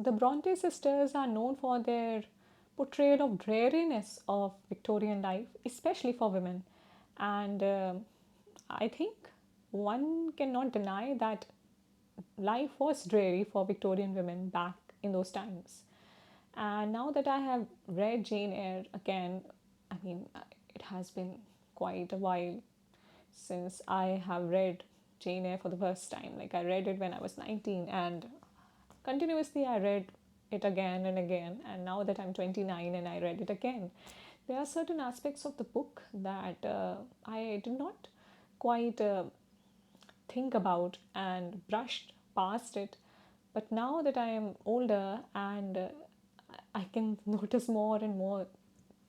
The Bronte sisters are known for their portrayal of dreariness of Victorian life, especially for women. And I think one cannot deny that life was dreary for Victorian women back in those times. And now that I have read Jane Eyre again, I mean, it has been quite a while since I have read Jane Eyre for the first time. Like, I read it when I was 19, and continuously I read it again and again. And now that I'm 29 and I read it again, there are certain aspects of the book that I did not quite think about and brushed past it. But now that I am older and I can notice more and more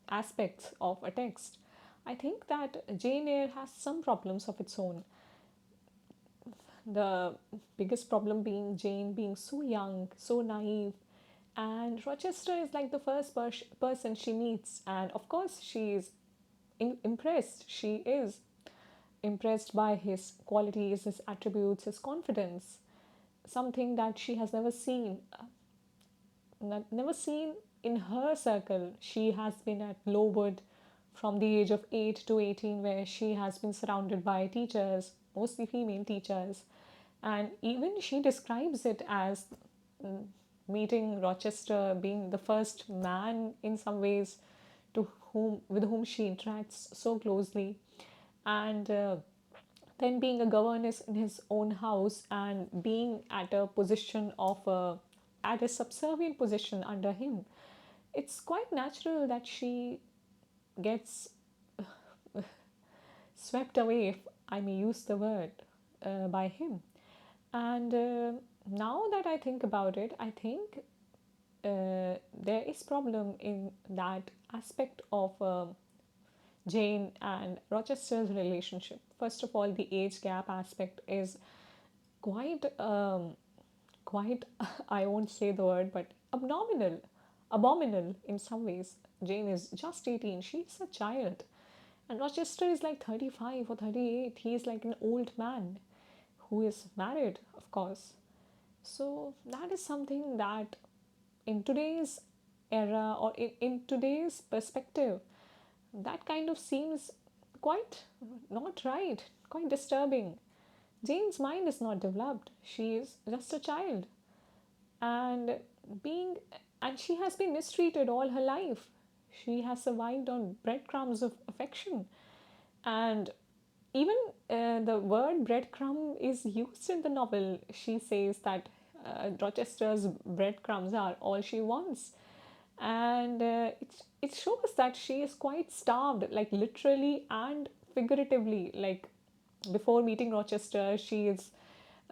aspects of a text, I think that Jane Eyre has some problems of its own. The biggest problem being Jane being so young, so naive, and Rochester is like the first person she meets, and of course she is impressed. She is impressed by his qualities, his attributes, his confidence, something that she has never seen in her circle. She has been at Lowood from the age of 8 to 18, where she has been surrounded by teachers, mostly female teachers. And even she describes it as mm, meeting Rochester being the first man in some ways to whom with whom she interacts so closely, and then being a governess in his own house and being at a position of at a subservient position under him, it's quite natural that she gets swept away, if I may use the word, by him. And now that I think about it, I think there is problem in that aspect of Jane and Rochester's relationship. First of all, the age gap aspect is quite quite I won't say the word, but abominable in some ways. Jane is just 18, she's a child, and Rochester is like 35 or 38. He is like an old man who is married, of course. So that is something that in today's era, or in today's perspective, that kind of seems quite not right, quite disturbing. Jane's mind is not developed. She is just a child. And being and she has been mistreated all her life. She has survived on breadcrumbs of affection. And even the word breadcrumb is used in the novel. She says that Rochester's breadcrumbs are all she wants. And it shows that she is quite starved, like literally and figuratively. Like, before meeting Rochester, she is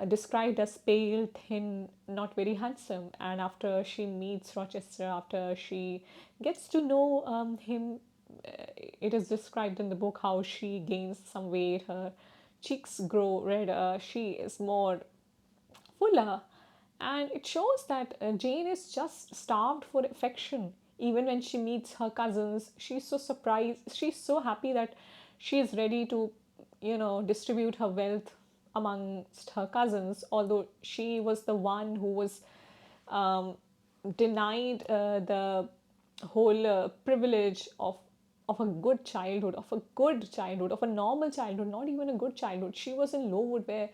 described as pale, thin, not very handsome. And after she meets Rochester, after she gets to know him, it is described in the book how she gains some weight, her cheeks grow redder, she is more fuller. And it shows that Jane is just starved for affection. Even when she meets her cousins, she's so surprised, she's so happy that she is ready to, distribute her wealth amongst her cousins, although she was the one who was um, denied the whole privilege of a good childhood, of a normal childhood, not even a good childhood. She was in Lowood, where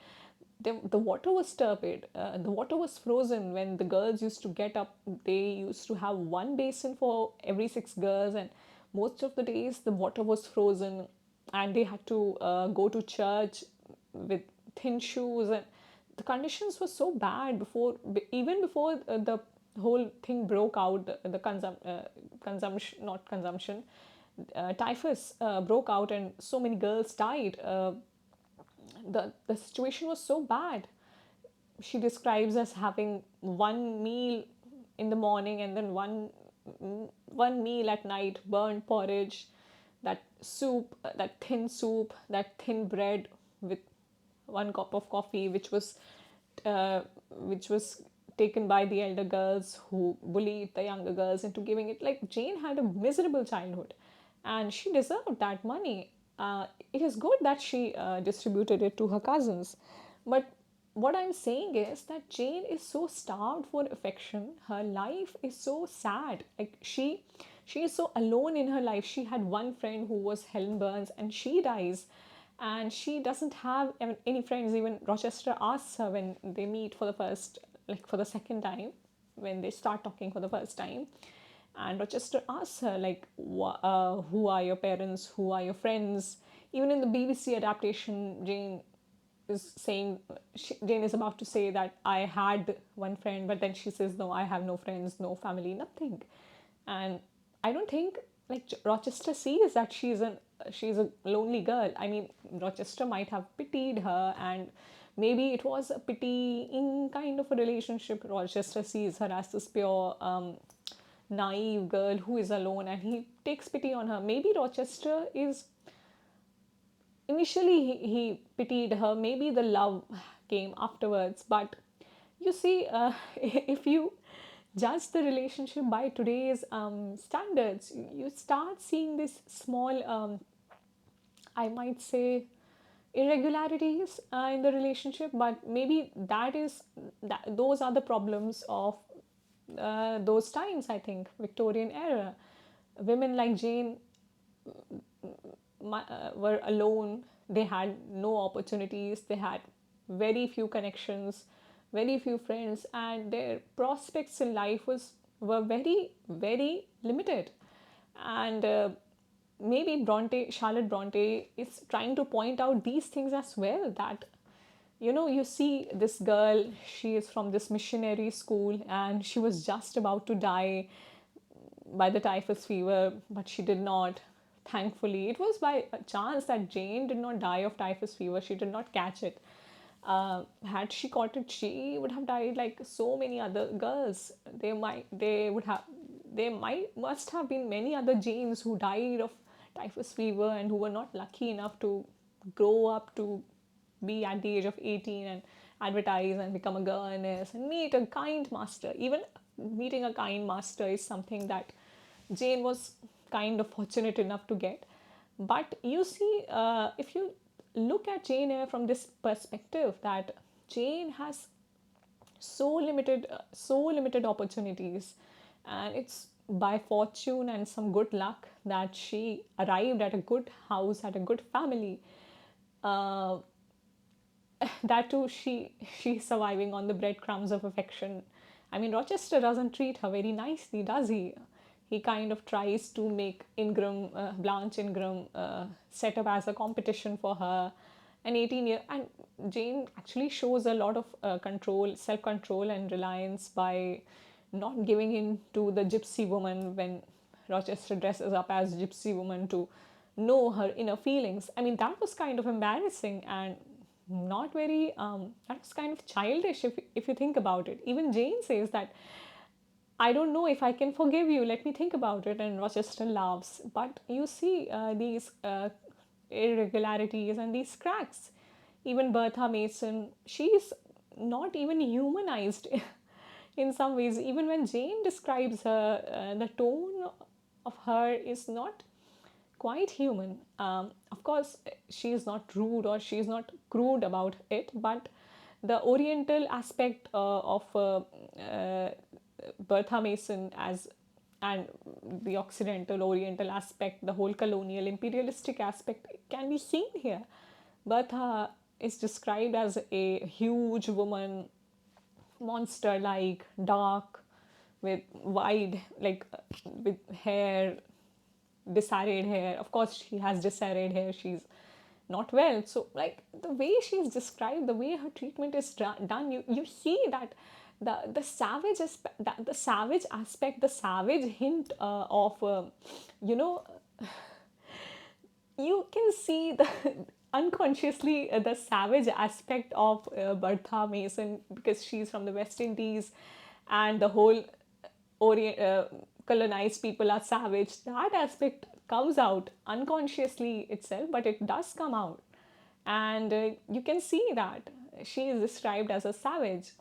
the water was turbid, the water was frozen. When the girls used to get up, they used to have one basin for every six girls, and most of the days the water was frozen, and they had to go to church with thin shoes, and the conditions were so bad before, even before the whole thing broke out, the consumption, not consumption, typhus broke out, and so many girls died. The situation was so bad. She describes us having one meal in the morning, and then one meal at night, burnt porridge, that soup, that thin soup, that thin bread with one cup of coffee, uh, which was taken by the elder girls who bullied the younger girls into giving it. Like, Jane had a miserable childhood, and she deserved that money. It is good that she distributed it to her cousins, but what I'm saying is that Jane is so starved for affection. Her life is so sad. Like she is so alone in her life. She had one friend who was Helen Burns, and she dies, and she doesn't have any friends. Even Rochester asks her when they meet for the first, like for the second time, when they start talking for the first time, and Rochester asks her like, "Who are your parents? Who are your friends?" Even in the BBC adaptation, Jane is about to say that I had one friend, but then she says, "No, I have no friends, no family, nothing." And I don't think like Rochester sees that she's a lonely girl. I mean, Rochester might have pitied her, and maybe it was a pitying kind of a relationship. Rochester sees her as this pure, naive girl who is alone, and he takes pity on her. Maybe Rochester is initially he pitied her. Maybe the love came afterwards, but you see, if you judge the relationship by today's standards, you start seeing this small, I might say, irregularities in the relationship. But maybe those are the problems of those times. I think Victorian era, women like Jane were alone. They had no opportunities. They had very few connections, very few friends, and their prospects in life were very very limited. And maybe Charlotte Bronte is trying to point out these things as well. That you see this girl, she is from this missionary school, and she was just about to die by the typhus fever, but she did not. Thankfully, it was by a chance that Jane did not die of typhus fever. She did not catch it. Had she caught it, she would have died like so many other girls. Must have been many other Janes who died of typhus fever and who were not lucky enough to grow up to be at the age of 18 and advertise and become a governess and meet a kind master. Even meeting a kind master is something that Jane was kind of fortunate enough to get. But you see, if you look at Jane Eyre from this perspective, that Jane has so limited opportunities, and it's by fortune and some good luck that she arrived at a good house, at a good family. Uh, that too, she's surviving on the breadcrumbs of affection. I mean, Rochester doesn't treat her very nicely, does he? He kind of tries to make Blanche Ingram, set up as a competition for her. An 18-year, and Jane actually shows a lot of self control, and reliance by not giving in to the gypsy woman when Rochester dresses up as gypsy woman to know her inner feelings. I mean, that was kind of embarrassing and not very, that was kind of childish if you think about it. Even Jane says that, "I don't know if I can forgive you, let me think about it," and Rochester laughs. But you see these irregularities and these cracks. Even Bertha Mason, she's not even humanized in some ways. Even when Jane describes her, the tone of her is not quite human. Of course, she is not rude or she is not crude about it, but the Oriental aspect of Bertha Mason as and the Occidental Oriental aspect, the whole colonial imperialistic aspect can be seen here. Bertha is described as a huge woman, monster like, dark, with wide, like with hair, disarrayed hair. Of course, she has disarrayed hair. She's not well. So, like the way she's described, the way her treatment is done, you see that the savage the savage aspect, the savage hint of you know you can see the unconsciously the savage aspect of Bertha Mason, because she's from the West Indies, and the whole colonized people are savage. That aspect comes out unconsciously itself, but it does come out, and you can see that she is described as a savage.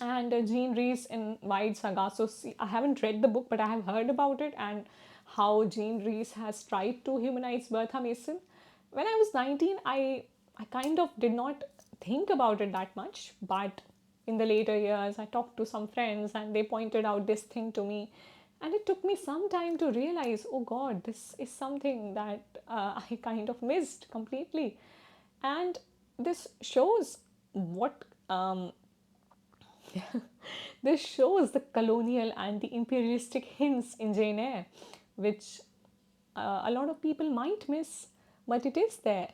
And Jean Rees in Wide Saga. So see, I haven't read the book, but I have heard about it and how Jean Rees has tried to humanize Bertha Mason. When I was 19, I kind of did not think about it that much. But in the later years, I talked to some friends and they pointed out this thing to me. And it took me some time to realize, oh God, this is something that I kind of missed completely. And this shows what this shows the colonial and the imperialistic hints in Jane Eyre, which a lot of people might miss, but it is there.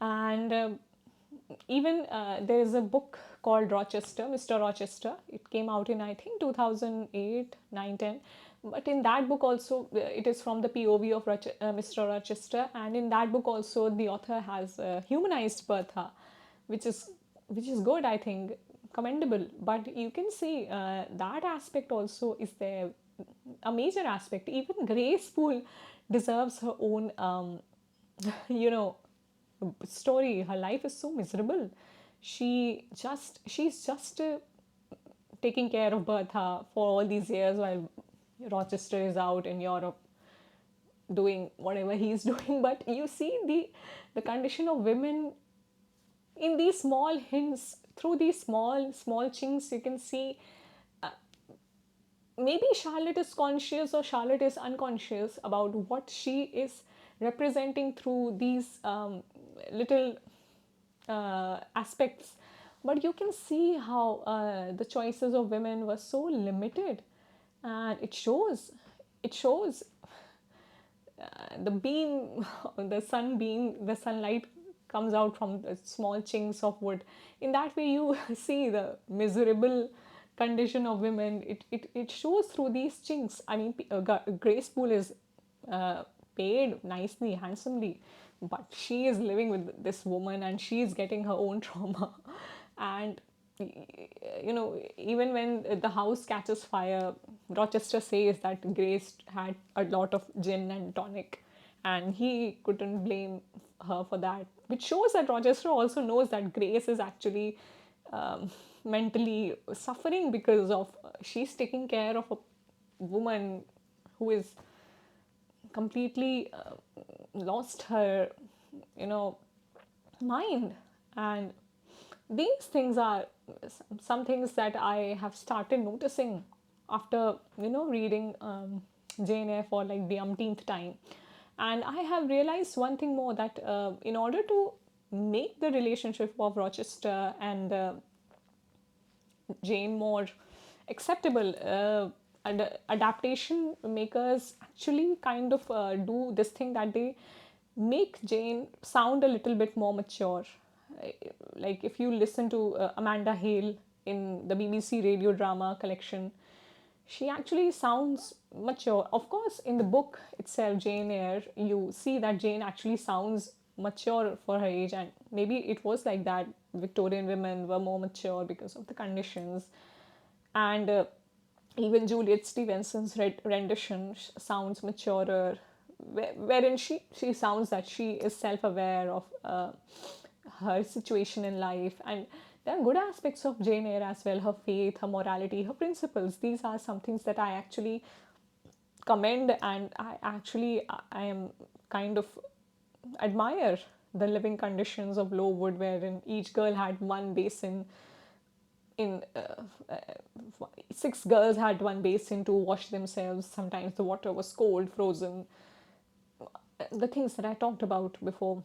And even there is a book called Rochester, Mr. Rochester. It came out in, I think, 2008, 9, 10. But in that book also, it is from the POV of Mr. Rochester, and in that book also, the author has humanized Bertha, which is which is good, I think, commendable. But you can see that aspect also is there, a major aspect. Even Grace Poole deserves her own, you know, story. Her life is so miserable. She's just taking care of Bertha for all these years while Rochester is out in Europe doing whatever he's doing. But you see the condition of women in these small hints, through these small chinks. You can see maybe Charlotte is conscious or Charlotte is unconscious about what she is representing through these little aspects. But you can see how the choices of women were so limited, and it shows. It shows the beam, the sunlight comes out from the small chinks of wood. In that way, you see the miserable condition of women. It shows through these chinks. I mean, Grace Poole is paid nicely, handsomely, but she is living with this woman and she is getting her own trauma. And even when the house catches fire, Rochester says that Grace had a lot of gin and tonic, and he couldn't blame her for that, which shows that Rochester also knows that Grace is actually mentally suffering because of she's taking care of a woman who is completely lost her, you know, mind. And these things are some things that I have started noticing after reading Jane Eyre for like the umpteenth time. And I have realized one thing more, that in order to make the relationship of Rochester and Jane more acceptable, adaptation makers actually kind of do this thing, that they make Jane sound a little bit more mature. Uh, Like if you listen to Amanda Hale in the BBC radio drama collection, she actually sounds mature. Of course, in the book itself, Jane Eyre, you see that Jane actually sounds mature for her age, and maybe it was like that. Victorian women were more mature because of the conditions, and even Juliet Stevenson's rendition sounds maturer, wherein she sounds that she is self-aware of her situation in life. And there are good aspects of Jane Eyre as well: her faith, her morality, her principles. These are some things that I actually commend, and I am kind of admire the living conditions of Lowood, wherein each girl had one basin in six girls had one basin to wash themselves. Sometimes the water was cold, frozen. The things that I talked about before,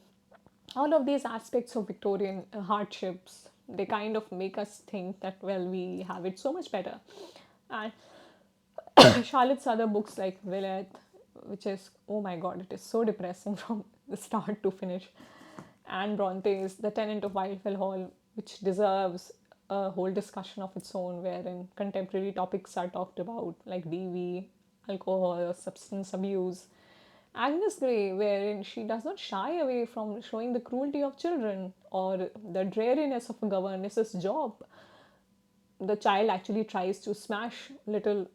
all of these aspects of Victorian hardships, they kind of make us think that, well, we have it so much better. And Charlotte's other books like Villette, which is, oh my god, it is so depressing from the start to finish. Anne Bronte's The Tenant of Wildfell Hall, which deserves a whole discussion of its own, wherein contemporary topics are talked about, like DV, alcohol, substance abuse. Agnes Grey, wherein she does not shy away from showing the cruelty of children or the dreariness of a governess's job. The child actually tries to smash little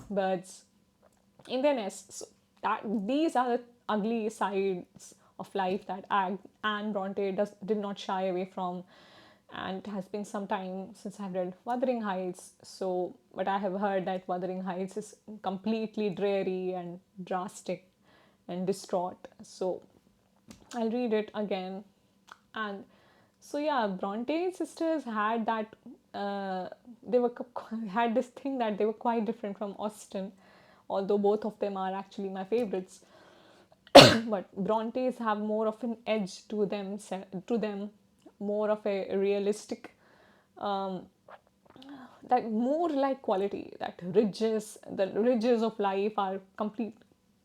birds in their nests. So that these are the ugly sides of life that Anne Bronte did not shy away from. And it has been some time since I've read Wuthering Heights. So, but I have heard that Wuthering Heights is completely dreary and drastic and distraught. So I'll read it again. And So yeah, Bronte sisters had that they were had this thing that they were quite different from Austen, although both of them are actually my favorites. But Brontes have more of an edge to them, more of a realistic, um, that more like quality, that ridges of life are complete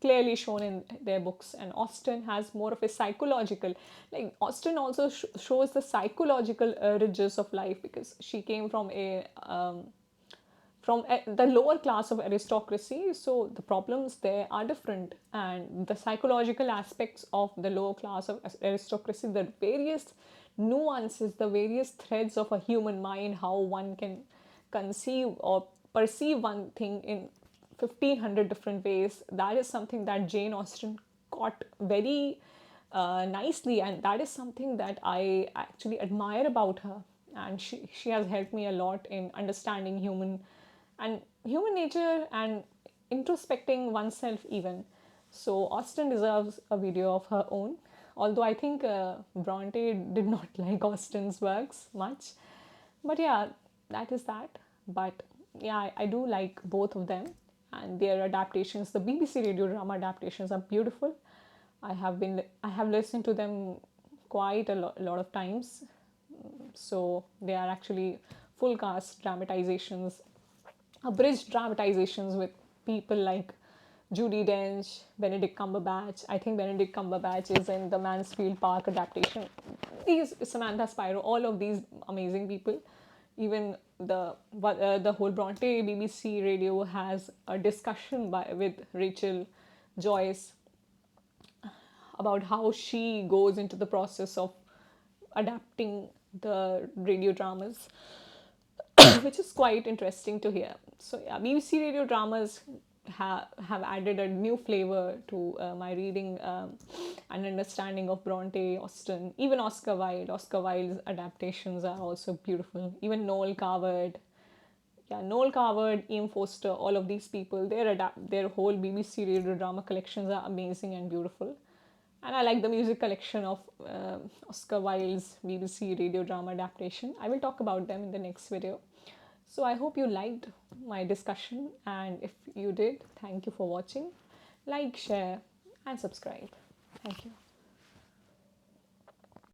clearly shown in their books. And Austen has more of a psychological, like Austen also shows the psychological ridges of life, because she came from the lower class of aristocracy, so the problems there are different, and the psychological aspects of the lower class of aristocracy, the various nuances, the various threads of a human mind, how one can conceive or perceive one thing in 1500 different ways, that is something that Jane Austen caught very nicely, and that is something that I actually admire about her. And she has helped me a lot in understanding human nature and introspecting oneself even. So Austen deserves a video of her own. Although I think Bronte did not like Austen's works much, but yeah, that is that. But yeah, I do like both of them, and their adaptations. The BBC radio drama adaptations are beautiful. I have listened to them quite a lot of times. So they are actually full cast dramatizations, abridged dramatizations with people like Judi Dench, Benedict Cumberbatch. I think Benedict Cumberbatch is in the Mansfield Park adaptation. These Samantha Spiro, all of these amazing people. Even the whole Bronte BBC radio has a discussion with Rachel Joyce about how she goes into the process of adapting the radio dramas, which is quite interesting to hear. So yeah, BBC radio dramas have added a new flavor to my reading and understanding of Bronte, Austen, even Oscar Wilde. Oscar Wilde's adaptations are also beautiful. Even Noel Coward, yeah, Noel Coward, Ian Foster, all of these people, their whole BBC radio drama collections are amazing and beautiful. And I like the music collection of Oscar Wilde's BBC radio drama adaptation. I will talk about them in the next video. So I hope you liked my discussion, and if you did, thank you for watching. Like, share, and subscribe. Thank you.